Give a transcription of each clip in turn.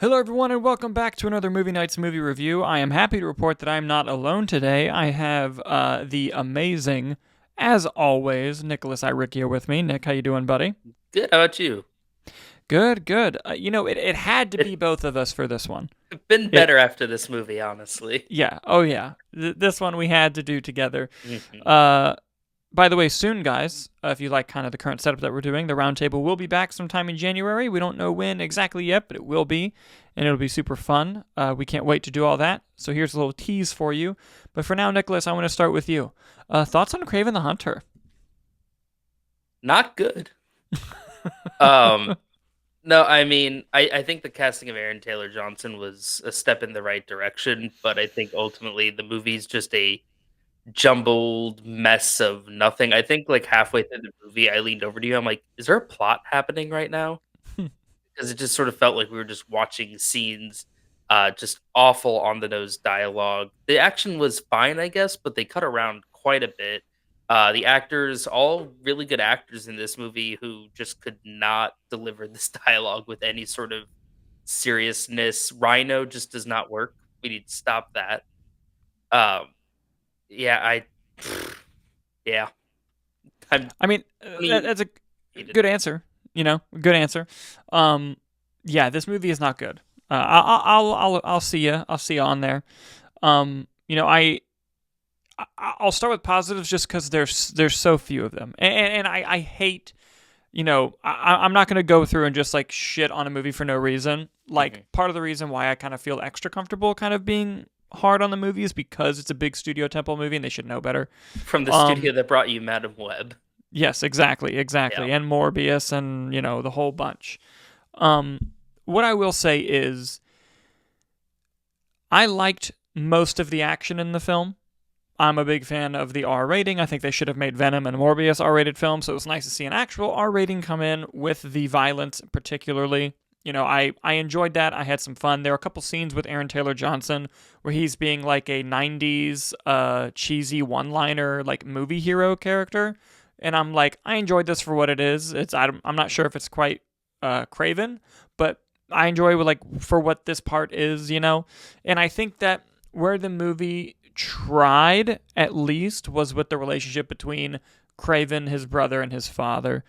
Hello, everyone, and welcome back to another Movie Nights movie review. I am happy to report that I'm not alone today. I have the amazing, as always, Nicholas Irick here with me. Nick, how you doing, buddy? Good. How about you? Good, good. It had to be It's both of us for this one. been It, better after this movie, honestly. yeah, oh yeah. This one we had to do together. hmm Uh, By the way, soon, guys, if you like kind of the current setup that we're doing, the roundtable will be back sometime in January. We don't know when exactly yet, but it will be, and it'll be super fun. We can't wait to do all that. So here's a little tease for you. But for now, Nicholas, I want to start with you. Thoughts on Kraven the Hunter? Not good. Um, no, I mean, I think the casting of Aaron Taylor Johnson was a step in the right direction, but I think ultimately the movie's just a jumbled mess of nothing. I think like halfway through the movie, I leaned over to you. I'm like, is there a plot happening right now? Because it just sort of felt like we were just watching scenes, just awful on the nose dialogue. The action was fine, I guess, but they cut around quite a bit. The actors, all really good actors in this movie, who just could not deliver this dialogue with any sort of seriousness. Rhino just does not work. We need to stop that. Um, yeah, yeah, I'm I mean, I mean, that's a hated good it. answer. Good answer. Um, yeah, this movie is not good. I'll see you. I'll see you on there. You know, I'll start with positives just because there's so few of them, and I hate. I'm not gonna go through and just like shit on a movie for no reason. Like Mhm. part of the reason why I kind of feel extra comfortable kind of being hard on the movie is because it's a big studio temple movie and they should know better. From the studio Um, that brought you Madam Web. yes, exactly, Yeah. and Morbius and the whole bunch. What I will say is I liked most of the action in the film. I'm a big fan of the R rating. I think they should have made Venom and Morbius R rated films, so it was nice to see an actual R rating come in with the violence, particularly. I enjoyed that. I had some fun. There were a couple scenes with Aaron Taylor Johnson where he's being like a 90s cheesy one liner, like movie hero character. And I'm like, I enjoyed this for what it is. I'm not sure if it's quite Kraven, but I enjoy like for what this part is. And I think that where the movie tried at least was with the relationship between Kraven, his brother, and his father.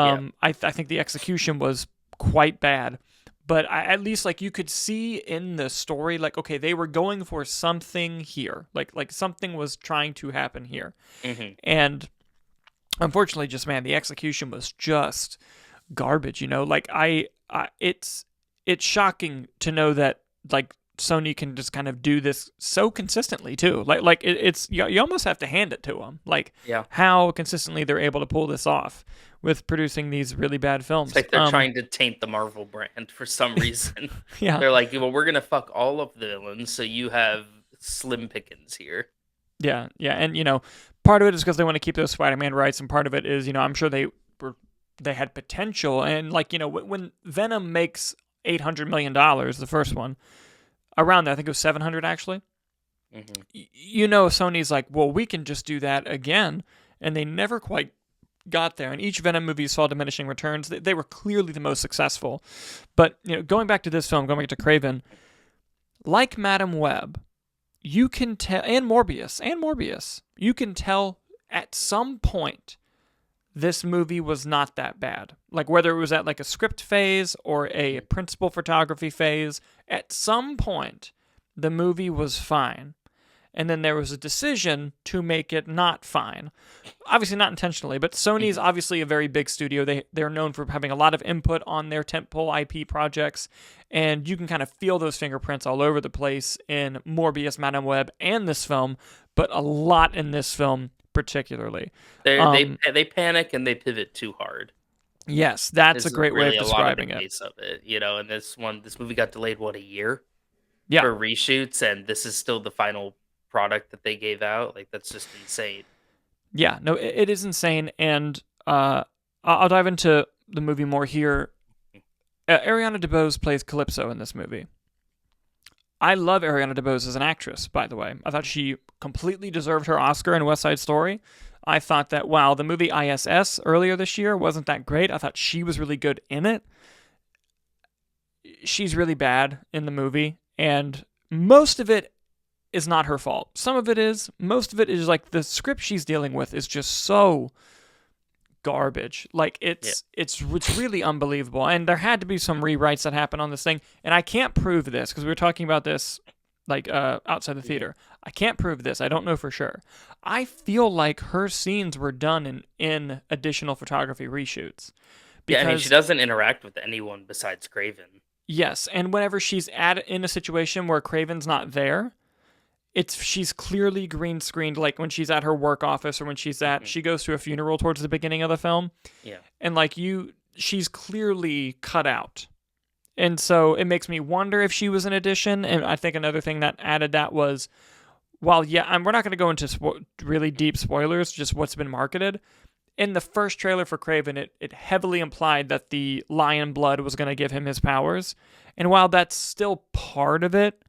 Yeah. I think the execution was quite bad, but at least like you could see in the story, like okay, they were going for something here, like something was trying to happen here, hmm and unfortunately, just man, the execution was just garbage. Like it's shocking to know that like Sony can just kind of do this so consistently too. It's you almost have to hand it to them. Like Yeah. how consistently they're able to pull this off with producing these really bad It's films. like they're trying to taint the Marvel brand for some reason. Yeah, They're like, well, we're gonna fuck all of the villains, so you have slim pickings here. yeah, and part of it is because they want to keep those Spider-Man rights, and part of it is I'm sure they had potential, and like when Venom makes $800 million, the first one around that, I think it was 700 actually. hmm Sony's like, well, we can just do that again, and they never quite got there. And each Venom movie saw diminishing returns. They were clearly the most successful. But going back to this film, going back to Craven, like Madam Web, you can tell, and Morbius, you can tell at some point this movie was not that bad. Like whether it was at like a script phase or a principal photography phase, at some point the movie was fine. And then there was a decision to make it not fine. Obviously not intentionally, but Sony's hmm obviously a very big studio. They're known for having a lot of input on their tentpole IP projects, and you can kind of feel those fingerprints all over the place in Morbius, Madame Web, and this film, but a lot in this film particularly. They Um, they panic and they pivot too hard. yes, that's a Is great way of really a lot of the describing it. case of it, And this movie got delayed what, a year Yeah, for reshoots, and this is still the final product that they gave out. Like that's just insane. yeah, no, it is insane, and I'll dive into the movie more here. Ariana DeBose plays Calypso in this movie. I love Ariana DeBose as an actress, by the way. I thought she completely deserved her Oscar in West Side Story. I thought that, wow, the movie ISS earlier this year wasn't that great. I thought she was really good in it. she's really bad in the movie, and most of it is not her fault. Some of it is. Most of it is like the script she's dealing with is just so garbage. Like it's really unbelievable. And there had to be some rewrites that happened on this thing, and I can't prove this because we were talking about this like outside the theater. I can't prove this. I don't know for sure. I feel like her scenes were done in additional photography reshoots. Yeah, I mean, she doesn't interact with anyone besides Kraven. Yes, and whenever she's in a situation where Kraven's not there, she's clearly green screened. Like when she's at her work office, or when she goes to a funeral towards the beginning of the film. Yeah, and like she's clearly cut out, and so it makes me wonder if she was an addition. And I think another thing that added that was, we're not going to go into really deep spoilers, just what's been marketed. In the first trailer for Kraven, it heavily implied that the lion blood was going to give him his powers. And while that's still part of it,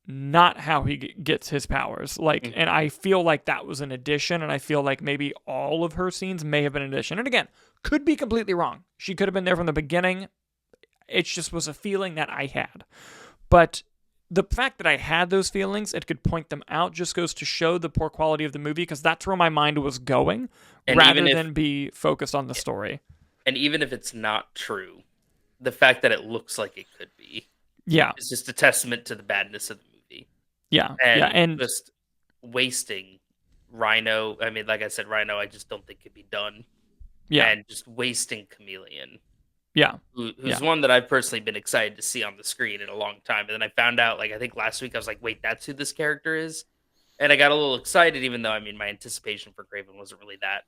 not how he gets his powers. And I feel like that was an addition, and I feel like maybe all of her scenes may have been an addition. And again, could be completely wrong. She could have been there from the beginning. It just was a feeling that I had. But the fact that I had those feelings, it could point them out, just goes to show the poor quality of the movie, because that's where my mind was going, rather than be focused on the story. And even if it's not true, the fact that it looks like it could be, is just a testament to the badness of the movie. Yeah, and just wasting Rhino. I mean, like I said, Rhino, I just don't think could be done. Yeah, and just wasting Chameleon. Yeah. Who's one that I've personally been excited to see on the screen in a long time. And then I found out, like, I think last week, I was like, wait, that's who this character is? And I got a little excited, even though, I mean, my anticipation for Kraven wasn't really that,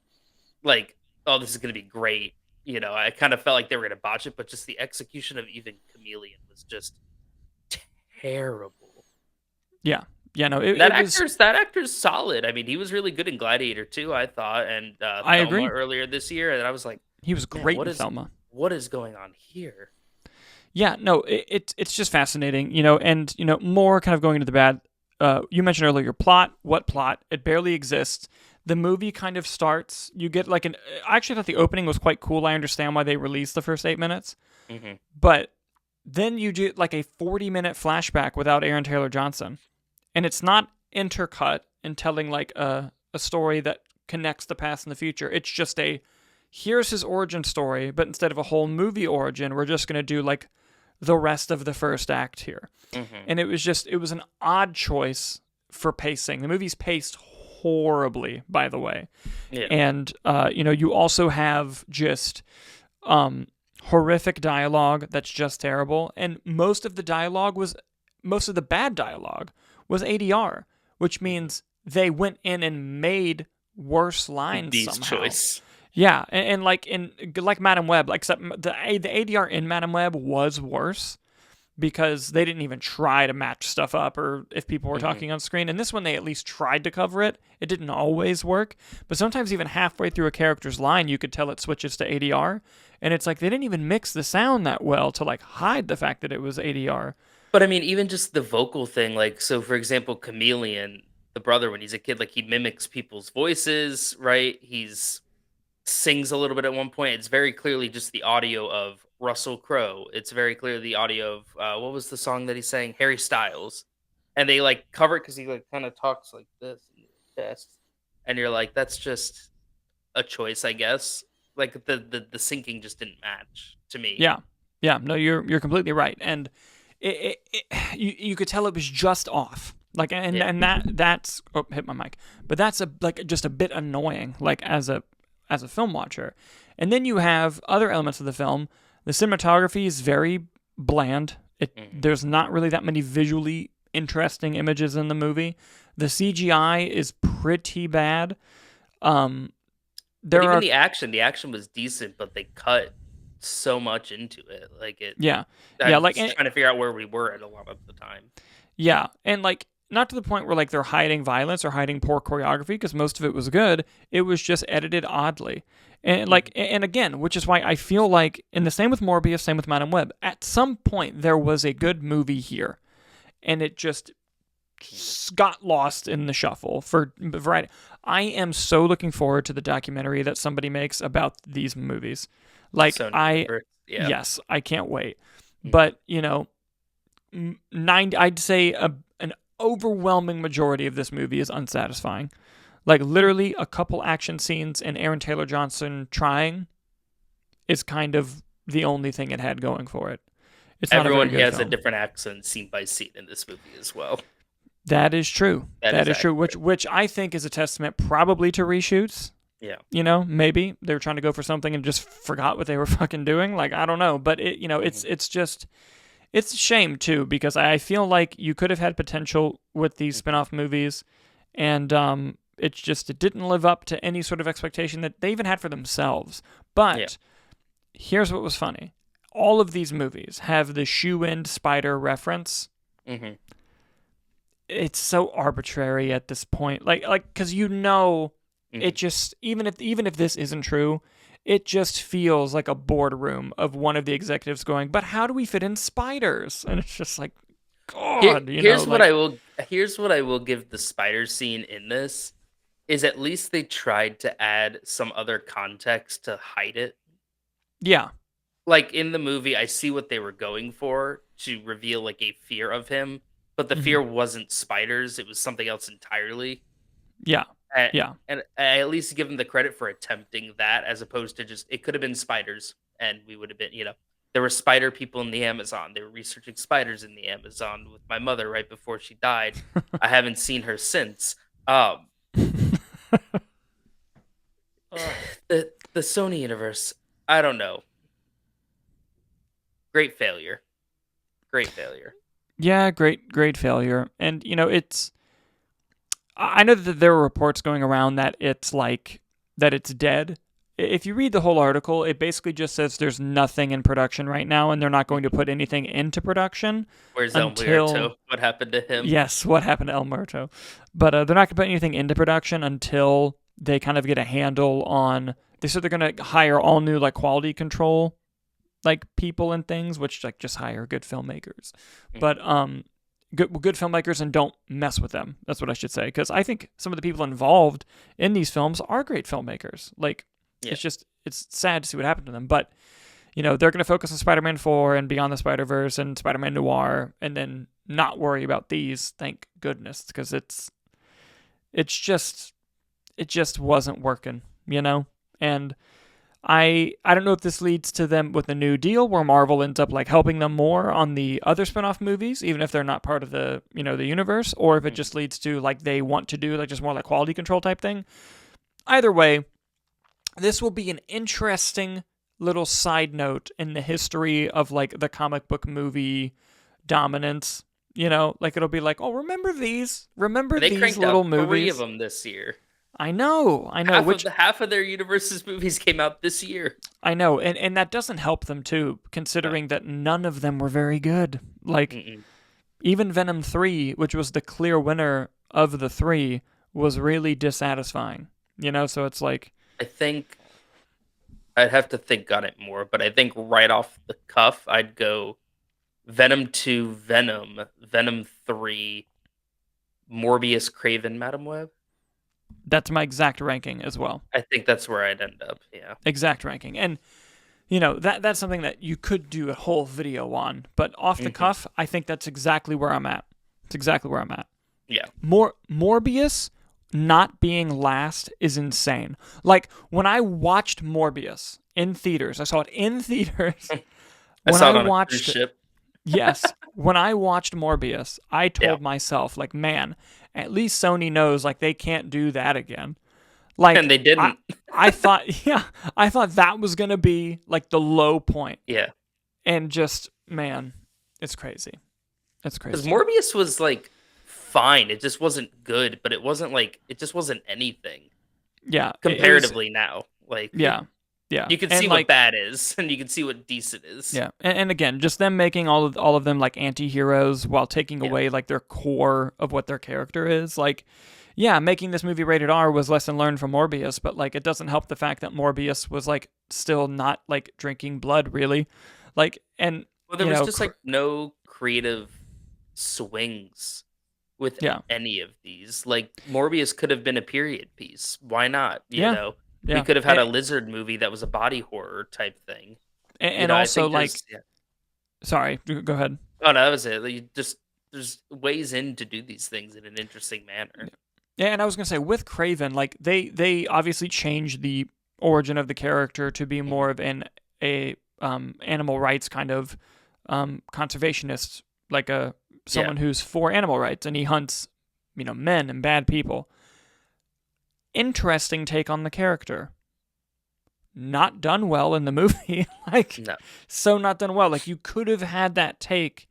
like, oh, this is going to be great. You know, I kind of felt like they were going to botch it, but just the execution of even Chameleon was just terrible. Yeah. Yeah, no, that actor's solid. I mean, he was really good in Gladiator too, I thought, and I agree. Earlier this year, and I was like, he was great in Thelma. What is going on here? Yeah, no, it's just fascinating, you know, and, you know, more kind of going into the bad. You mentioned earlier plot. What plot? It barely exists. The movie kind of starts. You get like I actually thought the opening was quite cool. I understand why they released the first 8 minutes, but then you get like a 40-minute flashback without Aaron Taylor Johnson, and it's not intercut and telling like a story that connects the past and the future. It's just here's his origin story, but instead of a whole movie origin, we're just going to do like the rest of the first act here. And it was an odd choice for pacing. The movie's paced horribly, by the way. Yeah. And, you know, you also have just horrific dialogue that's just terrible. And most of the bad dialogue was ADR, which means they went in and made worse lines somehow. Choice. Yeah, and like Madam Web, except the ADR in Madam Web was worse because they didn't even try to match stuff up, or if people were talking on screen. And this one, they at least tried to cover it. It didn't always work, but sometimes even halfway through a character's line, you could tell it switches to ADR, and it's like they didn't even mix the sound that well to like hide the fact that it was ADR. But I mean, even just the vocal thing, like, so for example, Chameleon, the brother, when he's a kid, like he mimics people's voices, right? Sings a little bit at one point. It's very clearly just the audio of Russell Crowe. It's very clearly the audio of what was the song that he sang? Harry Styles. And they like cover it because he like kind of talks like this in his chest. And you're like, that's just a choice, I guess. Like the syncing just didn't match to me. Yeah. No, you're completely right. And you could tell it was just off. Like and that's hit my mic. But that's just a bit annoying. Like as a film watcher. And then you have other elements of the film. The cinematography is very bland. There's not really that many visually interesting images in the movie. The CGI is pretty bad. The action was decent, but they cut so much into it. Like it. Yeah. I was trying to figure out where we were at a lot of the time. Yeah. And like, not to the point where like they're hiding violence or hiding poor choreography, because most of it was good. It was just edited oddly. And like, and again, which is why I feel like, and the same with Morbius, same with Madam Web, at some point there was a good movie here, and it just got lost in the shuffle for variety. I am so looking forward to the documentary that somebody makes about these movies. Like yes, I can't wait. But, you know, 90, I'd say an overwhelming majority of this movie is unsatisfying. Like, literally, a couple action scenes and Aaron Taylor Johnson trying is kind of the only thing it had going for it. It's not Everyone a very good has film. a different accent scene by scene in this movie as well. That is true. That is true, which I think is a testament probably to reshoots. Yeah. You know, maybe they were trying to go for something and just forgot what they were fucking doing. Like, I don't know. But, it's just... It's a shame, too, because I feel like you could have had potential with these spin-off movies, and it didn't live up to any sort of expectation that they even had for themselves. But here's what was funny. All of these movies have the shoe-end spider reference. Mm-hmm. It's so arbitrary at this point. Like, because it just, even if this isn't true, it just feels like a boardroom of one of the executives going, but how do we fit in spiders? And it's just like, God, here's what I will give the spider scene in this is at least they tried to add some other context to hide it. Yeah. Like in the movie, I see what they were going for to reveal like a fear of him, but the fear wasn't spiders. It was something else entirely. Yeah. And I at least give them the credit for attempting that as opposed to just, it could have been spiders and we would have been, there were spider people in the Amazon. They were researching spiders in the Amazon with my mother right before she died. I haven't seen her since. The Sony universe, I don't know. Great failure. Yeah, great failure. And, I know that there were reports going around that it's dead. If you read the whole article, it basically just says there's nothing in production right now, and they're not going to put anything into production. Where's El Muerto? What happened to him? Yes, what happened to El Muerto? But they're not going to put anything into production until they kind of get a handle on... They said they're going to hire all new quality control people and things, which just hire good filmmakers. But good filmmakers and don't mess with them. That's what I should say, because I think some of the people involved in these films are great filmmakers. It's sad to see what happened to them, but they're going to focus on Spider-Man 4 and Beyond the Spider-Verse and Spider-Man Noir, and then not worry about these. Thank goodness, because it just wasn't working, and I don't know if this leads to them with a new deal where Marvel ends up helping them more on the other spin-off movies, even if they're not part of the the universe, or if it just leads to they want to do just more quality control type thing. Either way, this will be an interesting little side note in the history of the comic book movie dominance. It'll be oh, remember these little movies? 3 of them this year. I know. Half of their universe's movies came out this year. I know, and that doesn't help them too, considering that none of them were very good. Even Venom 3, which was the clear winner of the 3, was really dissatisfying. So it's I think I'd have to think on it more, but I think right off the cuff, I'd go Venom 2, Venom 3, Morbius, Kraven, Madam Web. That's my exact ranking as well. I think that's where I'd end up, yeah. Exact ranking. And, that's something that you could do a whole video on. But off the cuff, I think that's exactly where I'm at. It's exactly where I'm at. Yeah. Morbius not being last is insane. When I watched Morbius in theaters, I saw it in theaters. I saw it on a cruise ship. Yes. When I watched Morbius, I told myself, man, at least Sony knows, they can't do that again. And they didn't. I thought that was going to be, the low point. Yeah. And just, man, it's crazy. It's crazy. Because Morbius was, fine. It just wasn't good, but it wasn't, it just wasn't anything. Yeah. Comparatively now. Yeah. Yeah, you can see what bad is, and you can see what decent is. Yeah, and again, just them making all of them anti-heroes while taking away their core of what their character is. Making this movie rated R was lesson learned from Morbius, but it doesn't help the fact that Morbius was still not drinking blood really, and there was just no creative swings with any of these. Morbius could have been a period piece. Why not? You know. Yeah. We could have had a lizard movie that was a body horror type thing. And also, Sorry, go ahead. Oh no, that was it. You just there's ways in to do these things in an interesting manner. Yeah, and I was gonna say with Kraven, like they obviously changed the origin of the character to be more of a animal rights kind of conservationist, like someone who's for animal rights, and he hunts men and bad people. Interesting take on the character. Not done well in the movie. No. So not done well. Like, you could have had that take,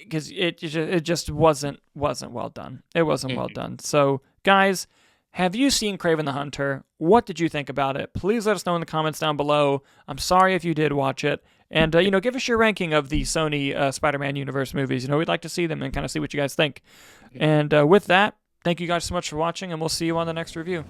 because it just wasn't well done. It wasn't well done. So, guys, have you seen Kraven the Hunter? What did you think about it? Please let us know in the comments down below. I'm sorry if you did watch it. And, give us your ranking of the Sony Spider-Man universe movies. We'd like to see them and kind of see what you guys think. And with that, thank you guys so much for watching, and we'll see you on the next review.